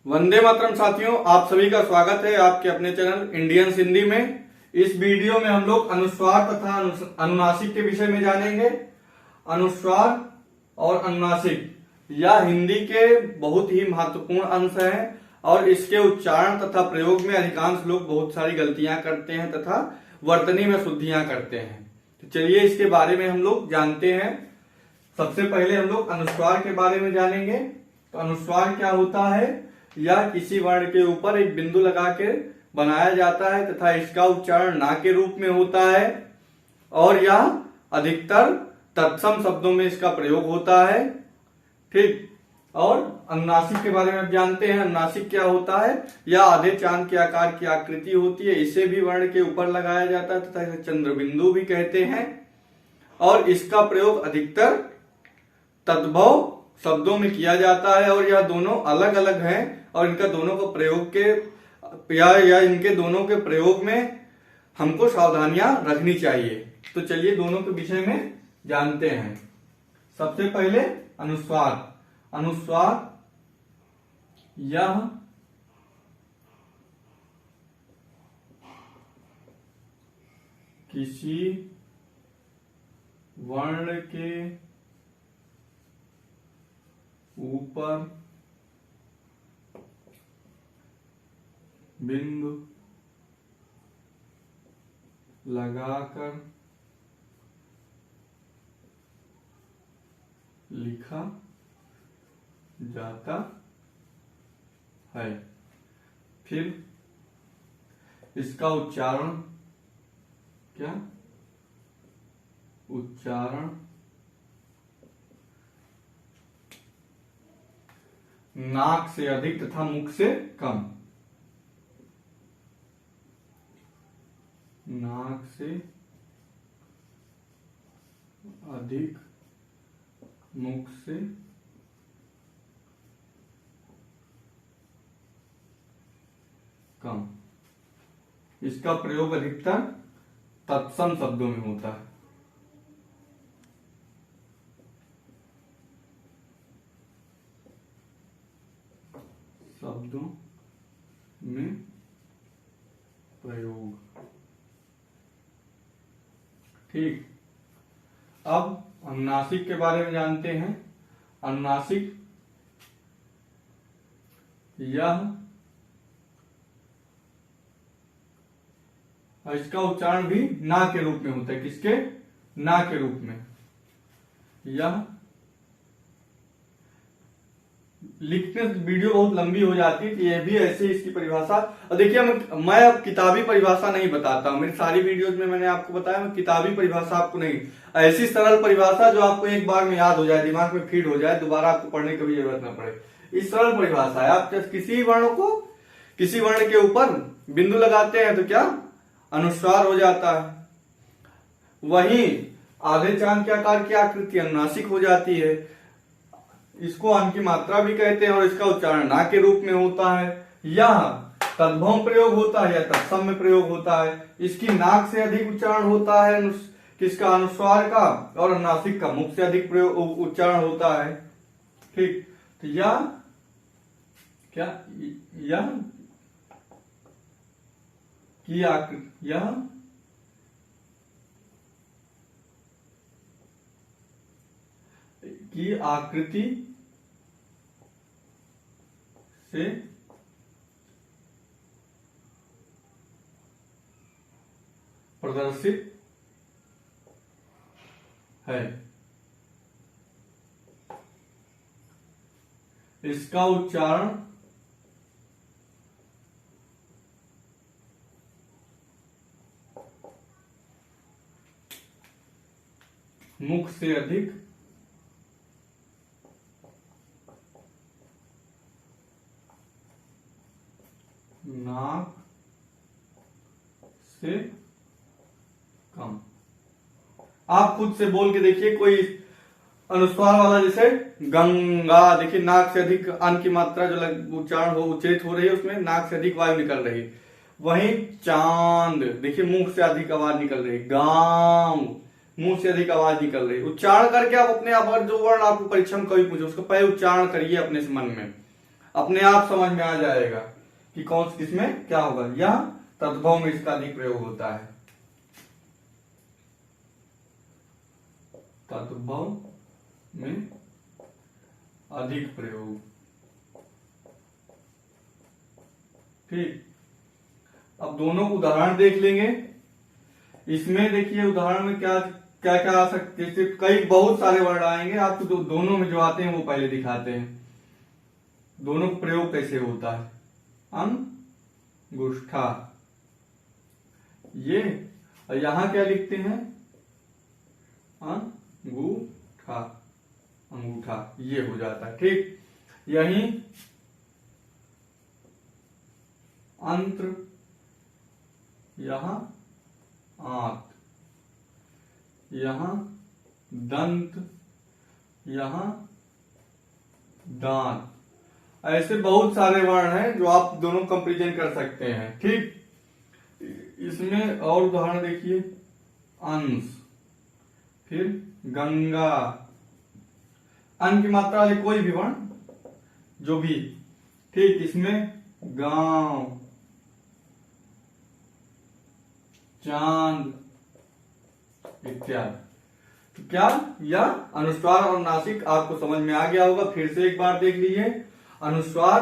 वंदे मातरम साथियों, आप सभी का स्वागत है आपके अपने चैनल इंडियन हिंदी में। इस वीडियो में हम लोग अनुस्वार तथा अनुनासिक के विषय में जानेंगे। अनुस्वार और अनुनासिक यह हिंदी के बहुत ही महत्वपूर्ण अंश हैं और इसके उच्चारण तथा प्रयोग में अधिकांश लोग बहुत सारी गलतियां करते हैं तथा वर्तनी में शुद्धियां करते हैं। तो चलिए इसके बारे में हम लोग जानते हैं। सबसे पहले हम लोग अनुस्वार के बारे में जानेंगे। तो अनुस्वार क्या होता है? यह किसी वर्ण के ऊपर एक बिंदु लगा के बनाया जाता है तथा इसका उच्चारण ना के रूप में होता है और यह अधिकतर तत्सम शब्दों में इसका प्रयोग होता है। ठीक। और अनुनासिक के बारे में आप जानते हैं। अनुनासिक क्या होता है? यह आधे चांद के आकार की आकृति होती है। इसे भी वर्ण के ऊपर लगाया जाता है तथा इसे चंद्र बिंदु भी कहते हैं और इसका प्रयोग अधिकतर तद्भव शब्दों में किया जाता है और यह दोनों अलग अलग हैं और इनका दोनों को प्रयोग के या इनके दोनों के प्रयोग में हमको सावधानियां रखनी चाहिए। तो चलिए दोनों के विषय में जानते हैं। सबसे पहले अनुस्वार। अनुस्वार यह किसी वर्ण के ऊपर बिंदु लगाकर लिखा जाता है। फिर इसका उच्चारण क्या? उच्चारण नाक से अधिक तथा मुख से कम। नाक से अधिक, मुख से कम। इसका प्रयोग अधिकतर तत्सम शब्दों में होता है। शब्दों में प्रयोग। ठीक। अब अनुनासिक के बारे में जानते हैं। अनुनासिक यह इसका उच्चारण भी ना के रूप में होता है। किसके? ना के रूप में। यह लिखने वीडियो बहुत लंबी हो जाती है तो यह भी ऐसे इसकी परिभाषा। और देखिए मैं अब किताबी परिभाषा नहीं बताता हूं। मेरी सारी वीडियोज में मैंने आपको बताया, मैं किताबी परिभाषा आपको नहीं, ऐसी सरल परिभाषा जो आपको एक बार में याद हो जाए, दिमाग में फीड हो जाए, दोबारा आपको पढ़ने की भी जरूरत न पड़े। इस सरल परिभाषा है। आप किसी वर्ण के ऊपर बिंदु लगाते हैं तो क्या? अनुस्वार हो जाता है। वहीं आधे चांद के आकार की आकृति अनुनासिक हो जाती है। इसको अन की मात्रा भी कहते हैं और इसका उच्चारण ना के रूप में होता है। यह तद्भव प्रयोग होता है या तत्सम में प्रयोग होता है। इसकी नाक से अधिक उच्चारण होता है किसका? अनुस्वार का। और अनुनासिक का मुख से अधिक प्रयोग उच्चारण होता है। ठीक। तो यह क्या? यह की आकृति से प्रदर्शित है। इसका उच्चारण मुख से अधिक नाक से कम। आप खुद से बोल के देखिए। कोई अनुस्वार वाला जैसे गंगा, देखिए नाक से अधिक अन की मात्रा जो उच्चारण हो उच्चरित हो रही है उसमें नाक से अधिक वायु निकल रही है। वहीं चांद, देखिए मुंह से अधिक आवाज निकल रही। गांव, मुंह से अधिक आवाज निकल रही। उच्चारण करके आप अपने आप जो वर्ण आपको परीक्षा में कभी पूछे उसको पहले उच्चारण करिए अपने से मन में। अपने आप समझ में आ जाएगा कि कौन किसमें क्या होगा। यह तद्भव में इसका अधिक प्रयोग होता है, तद्भव में अधिक प्रयोग। ठीक, अब दोनों उदाहरण देख लेंगे। इसमें देखिए उदाहरण में क्या क्या क्या आ सकते हैं, कई बहुत सारे वर्ड आएंगे। आपको दोनों में जो आते हैं वो पहले दिखाते हैं, दोनों का प्रयोग कैसे होता है। अंगुष्ठा, ये और यहां क्या लिखते हैं, अंगूठा, अंगूठा ये हो जाता है। ठीक, यही अंत्र, यहां आंत, यहां दंत, यहां दांत। ऐसे बहुत सारे वर्ण हैं जो आप दोनों कंपेरिजन कर सकते हैं। ठीक, इसमें और उदाहरण देखिए, अंश, फिर गंगा, अन की मात्रा वाले कोई भी वर्ण जो भी। ठीक, इसमें गांव, चांद इत्यादि। तो क्या यह अनुस्वार और नासिक आपको समझ में आ गया होगा। फिर से एक बार देख लीजिए। अनुस्वार,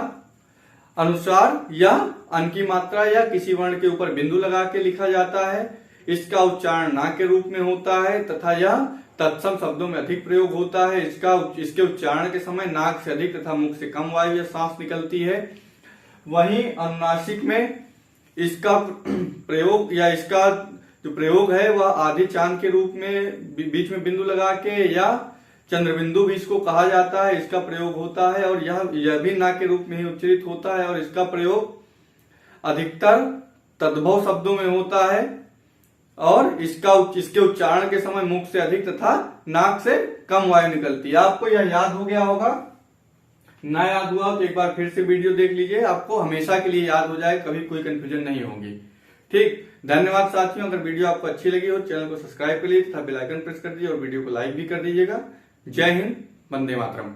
अनुस्वार या अन की मात्रा या किसी वर्ण के ऊपर बिंदु लगा के लिखा जाता है। इसका उच्चारण ना के रूप में होता है तथा यह तत्सम शब्दों में अधिक प्रयोग होता है। इसके उच्चारण के समय नाक से अधिक तथा मुख से कम वायु या सांस निकलती है। वहीं अनुनासिक में इसका प्रयोग या इसका जो प्रयोग है वह आधे चांद के रूप में बीच में बिंदु लगा के या चंद्रबिंदु भी इसको कहा जाता है, इसका प्रयोग होता है। और यह भी ना के रूप में ही उच्चरित होता है और इसका प्रयोग अधिकतर तद्भव शब्दों में होता है और इसके उच्चारण के समय मुख से अधिक तथा नाक से कम वायु निकलती है। आपको यह याद हो गया होगा। ना याद हुआ तो एक बार फिर से वीडियो देख लीजिए, आपको हमेशा के लिए याद हो जाए, कभी कोई कंफ्यूजन नहीं होगी। ठीक, धन्यवाद साथियों। अगर वीडियो आपको अच्छी लगी हो चैनल को सब्सक्राइब कर लीजिए तथा बेल आइकन प्रेस कर दीजिए और वीडियो को लाइक भी कर दीजिएगा। जय हिंद, वंदे मातरम।